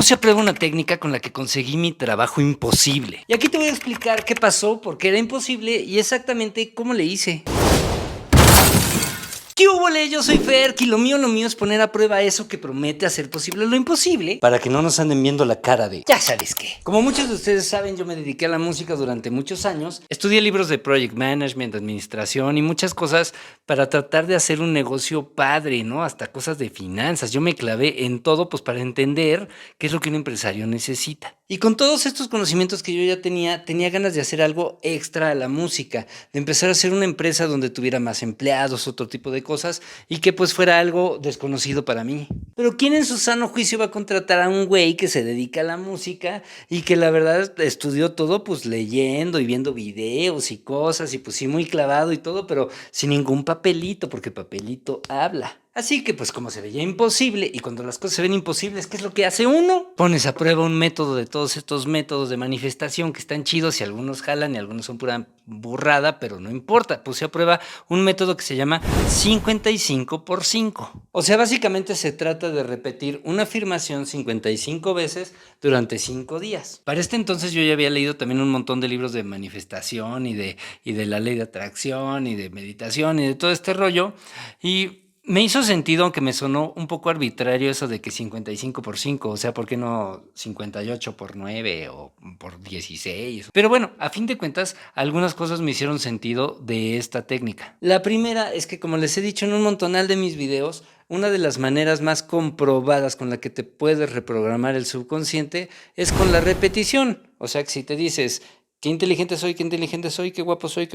Puse a prueba una técnica con la que conseguí mi trabajo imposible. Y aquí te voy a explicar qué pasó, por qué era imposible y exactamente cómo le hice. ¿Qué húbole? Yo soy Ferk y lo mío es poner a prueba eso que promete hacer posible lo imposible para que no nos anden viendo la cara de ya sabes qué. Como muchos de ustedes saben, yo me dediqué a la música durante muchos años. Estudié libros de project management, administración y muchas cosas para tratar de hacer un negocio padre, ¿no? Hasta cosas de finanzas. Yo me clavé en todo pues para entender qué es lo que un empresario necesita. Y con todos estos conocimientos que yo ya tenía ganas de hacer algo extra a la música, de empezar a hacer una empresa donde tuviera más empleados, otro tipo de cosas, y que pues fuera algo desconocido para mí. Pero ¿quién en su sano juicio va a contratar a un güey que se dedica a la música y que la verdad estudió todo pues leyendo y viendo videos y cosas y pues sí muy clavado y todo, pero sin ningún papelito, porque papelito habla? Así que pues como se veía imposible, y cuando las cosas se ven imposibles, ¿qué es lo que hace uno? Pones a prueba un método de todos estos métodos de manifestación que están chidos y algunos jalan y algunos son pura burrada, pero no importa. Puse a prueba un método que se llama 55x5. O sea, básicamente se trata de repetir una afirmación 55 veces durante 5 días. Para este entonces yo ya había leído también un montón de libros de manifestación y de la ley de atracción y de meditación y de todo este rollo, y me hizo sentido, aunque me sonó un poco arbitrario eso de que 55x5, o sea, ¿por qué no 58x9 o por 16? Pero bueno, a fin de cuentas, algunas cosas me hicieron sentido de esta técnica. La primera es que, como les he dicho en un montonal de mis videos, una de las maneras más comprobadas con la que te puedes reprogramar el subconsciente es con la repetición. O sea, que si te dices qué inteligente soy, qué guapo soy,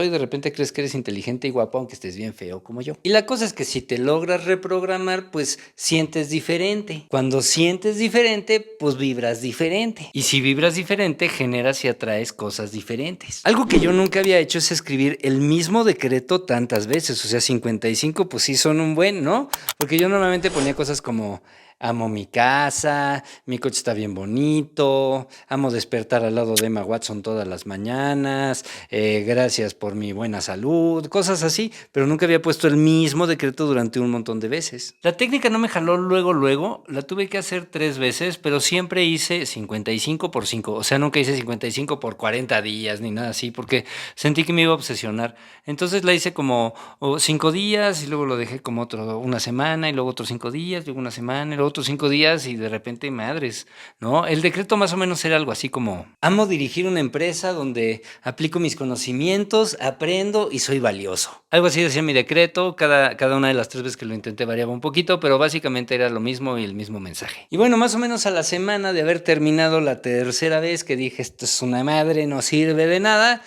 de repente crees que eres inteligente y guapo aunque estés bien feo como yo. Y la cosa es que si te logras reprogramar, pues sientes diferente. Cuando sientes diferente, pues vibras diferente. Y si vibras diferente, generas y atraes cosas diferentes. Algo que yo nunca había hecho es escribir el mismo decreto tantas veces. O sea, 55 pues sí son un buen, ¿no? Porque yo normalmente ponía cosas como amo mi casa, mi coche está bien bonito, amo despertar al lado de Emma Watson todas las mañanas, gracias por mi buena salud, cosas así, pero nunca había puesto el mismo decreto durante un montón de veces. La técnica no me jaló luego, la tuve que hacer 3 veces, pero siempre hice 55x5, o sea, nunca hice 55 por 40 días ni nada así, porque sentí que me iba a obsesionar. Entonces la hice como 5 días y luego lo dejé como una semana y luego otros 5 días, luego una semana y luego otros 5 días y de repente madres, ¿no? El decreto más o menos era algo así como: amo dirigir una empresa donde aplico mis conocimientos, aprendo y soy valioso. Algo así decía mi decreto. Cada una de las 3 veces que lo intenté variaba un poquito, pero básicamente era lo mismo y el mismo mensaje. Y bueno, más o menos a la semana de haber terminado la tercera vez que dije esto es una madre, no sirve de nada,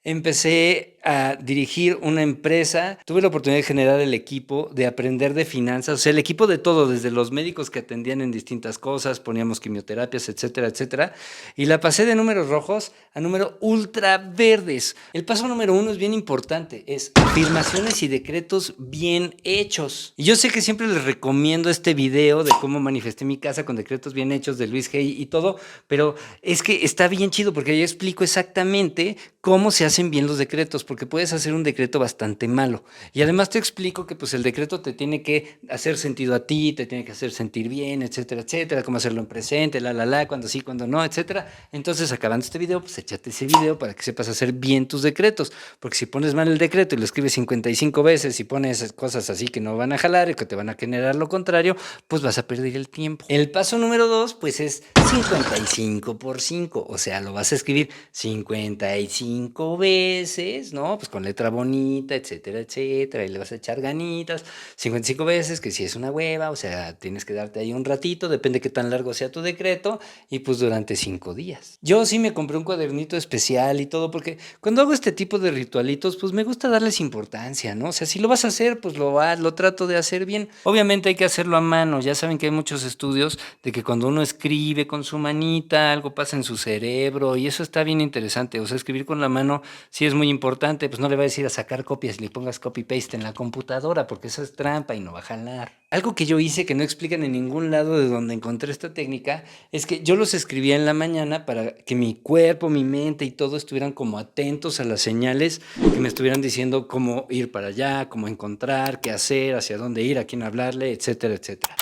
empecé a dirigir una empresa. Tuve la oportunidad de generar el equipo, de aprender de finanzas, o sea, el equipo de todo, desde los médicos que atendían en distintas cosas, poníamos quimioterapias, etcétera, etcétera, y la pasé de números rojos a números ultra verdes. El paso número 1 es bien importante, es afirmaciones y decretos bien hechos. Y yo sé que siempre les recomiendo este video de cómo manifesté mi casa con decretos bien hechos de Luis Hay y todo, pero es que está bien chido porque ahí explico exactamente cómo se hacen bien los decretos, porque puedes hacer un decreto bastante malo. Y además te explico que pues el decreto te tiene que hacer sentido a ti, te tiene que hacer sentir bien, etcétera, etcétera, cómo hacerlo en presente, cuando sí, cuando no, etcétera. Entonces, acabando este video, pues échate ese video para que sepas hacer bien tus decretos, porque si pones mal el decreto y lo escribes 55 veces y pones cosas así que no van a jalar y que te van a generar lo contrario, pues vas a perder el tiempo. El paso número 2, pues es 55x5, o sea, lo vas a escribir 55 veces, ¿no? Pues con letra bonita, etcétera, etcétera, y le vas a echar ganitas, 55 veces, que si es una hueva, o sea, tienes que darte ahí un ratito, depende qué tan largo sea tu decreto, y pues durante 5 días. Yo sí me compré un cuadernito especial y todo, porque cuando hago este tipo de ritualitos, pues me gusta darles importancia, ¿no? O sea, si lo vas a hacer, pues lo trato de hacer bien. Obviamente hay que hacerlo a mano, ya saben que hay muchos estudios de que cuando uno escribe con su manita, algo pasa en su cerebro, y eso está bien interesante. O sea, escribir con la mano sí es muy importante, pues no le vayas a ir a sacar copias y le pongas copy-paste en la computadora, porque eso es trampa y no va a jalar. Algo que yo hice que no explican en ningún lado de donde encontré esta técnica es que yo los escribía en la mañana para que mi cuerpo, mi mente y todo estuvieran como atentos a las señales que me estuvieran diciendo cómo ir para allá, cómo encontrar, qué hacer, hacia dónde ir, a quién hablarle, etcétera, etcétera.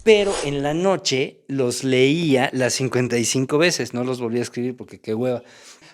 pero en la noche los leía las 55 veces, no los volví a escribir porque qué hueva.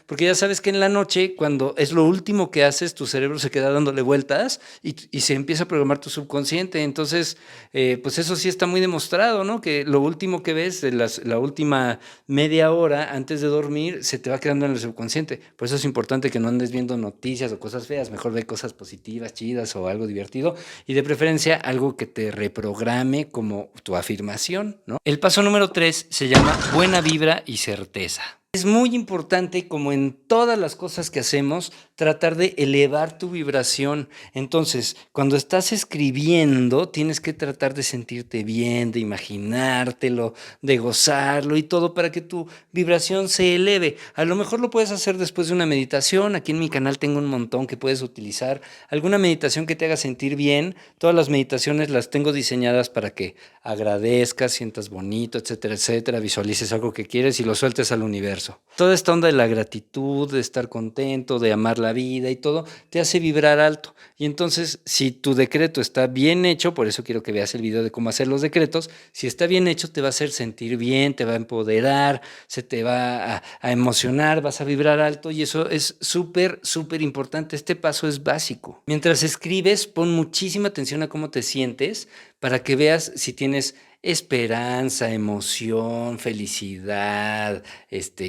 Porque ya sabes que en la noche, cuando es lo último que haces, tu cerebro se queda dándole vueltas y se empieza a programar tu subconsciente. Entonces, pues eso sí está muy demostrado, ¿no? Que lo último que ves, la última media hora antes de dormir, se te va quedando en el subconsciente. Por eso es importante que no andes viendo noticias o cosas feas, mejor ve cosas positivas, chidas o algo divertido. Y de preferencia, algo que te reprograme como tu afirmación, ¿no? El paso número 3 se llama buena vibra y certeza. Es muy importante, como en todas las cosas que hacemos, tratar de elevar tu vibración. Entonces, cuando estás escribiendo, tienes que tratar de sentirte bien, de imaginártelo, de gozarlo y todo para que tu vibración se eleve. A lo mejor lo puedes hacer después de una meditación. Aquí en mi canal tengo un montón que puedes utilizar. Alguna meditación que te haga sentir bien. Todas las meditaciones las tengo diseñadas para que agradezcas, sientas bonito, etcétera, etcétera, visualices algo que quieres y lo sueltes al universo. Toda esta onda de la gratitud, de estar contento, de amar la vida y todo, te hace vibrar alto. Y entonces, si tu decreto está bien hecho, por eso quiero que veas el video de cómo hacer los decretos, si está bien hecho te va a hacer sentir bien, te va a empoderar, se te va a emocionar, vas a vibrar alto y eso es súper, súper importante. Este paso es básico. Mientras escribes, pon muchísima atención a cómo te sientes para que veas si tienes esperanza, emoción, felicidad,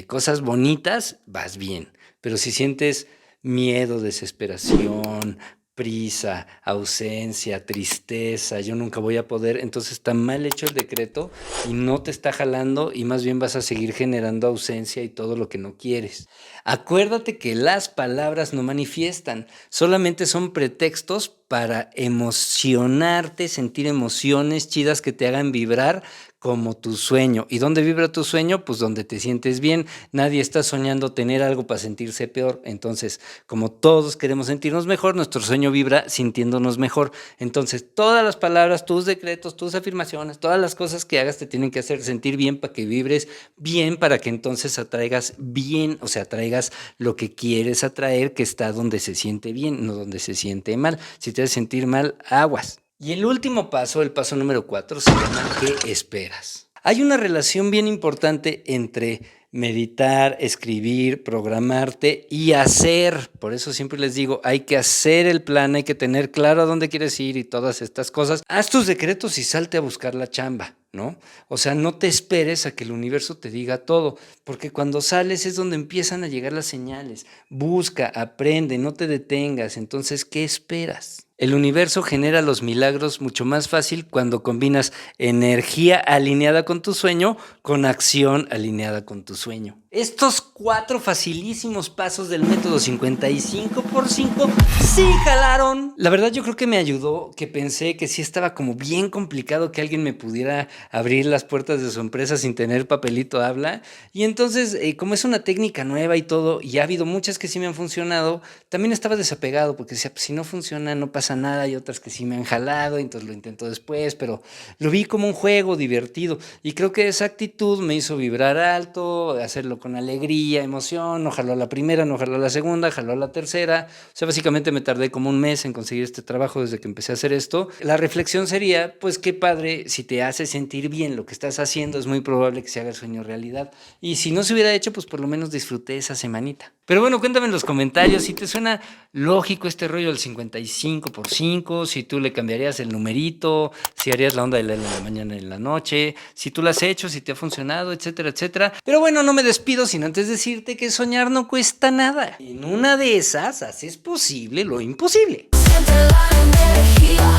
cosas bonitas, vas bien. Pero si sientes miedo, desesperación, prisa, ausencia, tristeza, yo nunca voy a poder, entonces está mal hecho el decreto y no te está jalando y más bien vas a seguir generando ausencia y todo lo que no quieres. Acuérdate que las palabras no manifiestan, solamente son pretextos para emocionarte, sentir emociones chidas que te hagan vibrar como tu sueño. ¿Y dónde vibra tu sueño? Pues donde te sientes bien. Nadie está soñando tener algo para sentirse peor. Entonces, como todos queremos sentirnos mejor, nuestro sueño vibra sintiéndonos mejor. Entonces, todas las palabras, tus decretos, tus afirmaciones, todas las cosas que hagas te tienen que hacer sentir bien para que vibres bien, para que entonces atraigas bien, o sea, atraigas lo que quieres atraer, que está donde se siente bien, no donde se siente mal. Si te hace sentir mal, aguas. Y el último paso, el paso número 4, se llama ¿qué esperas? Hay una relación bien importante entre meditar, escribir, programarte y hacer. Por eso siempre les digo, hay que hacer el plan, hay que tener claro a dónde quieres ir y todas estas cosas. Haz tus decretos y salte a buscar la chamba, ¿no? O sea, no te esperes a que el universo te diga todo, porque cuando sales es donde empiezan a llegar las señales. Busca, aprende, no te detengas. Entonces, ¿qué esperas? El universo genera los milagros mucho más fácil cuando combinas energía alineada con tu sueño con acción alineada con tu sueño. Estos 4 facilísimos pasos del método 55x5 sí jalaron. La verdad yo creo que me ayudó, que pensé que sí estaba como bien complicado que alguien me pudiera abrir las puertas de su empresa sin tener papelito habla. Y entonces, como es una técnica nueva y todo, y ha habido muchas que sí me han funcionado, también estaba desapegado porque decía, pues si no funciona no pasa nada. Y otras que sí me han jalado, entonces lo intento después, pero lo vi como un juego divertido. Y creo que esa actitud me hizo vibrar alto, hacerlo con alegría, emoción, no jaló a la primera, no jaló a la segunda, jaló a la tercera. O sea, básicamente me tardé como un mes en conseguir este trabajo desde que empecé a hacer esto. La reflexión sería, pues qué padre, si te hace sentir bien lo que estás haciendo, es muy probable que se haga el sueño realidad. Y si no se hubiera hecho, pues por lo menos disfruté esa semanita. Pero bueno, cuéntame en los comentarios si te suena lógico este rollo del 55x5, si tú le cambiarías el numerito, si harías la onda de leerlo en la mañana y en la noche, si tú lo has hecho, si te ha funcionado, etcétera, etcétera. Pero bueno, no me despido sin antes decirte que soñar no cuesta nada. En una de esas haces posible lo imposible. Siente la energía.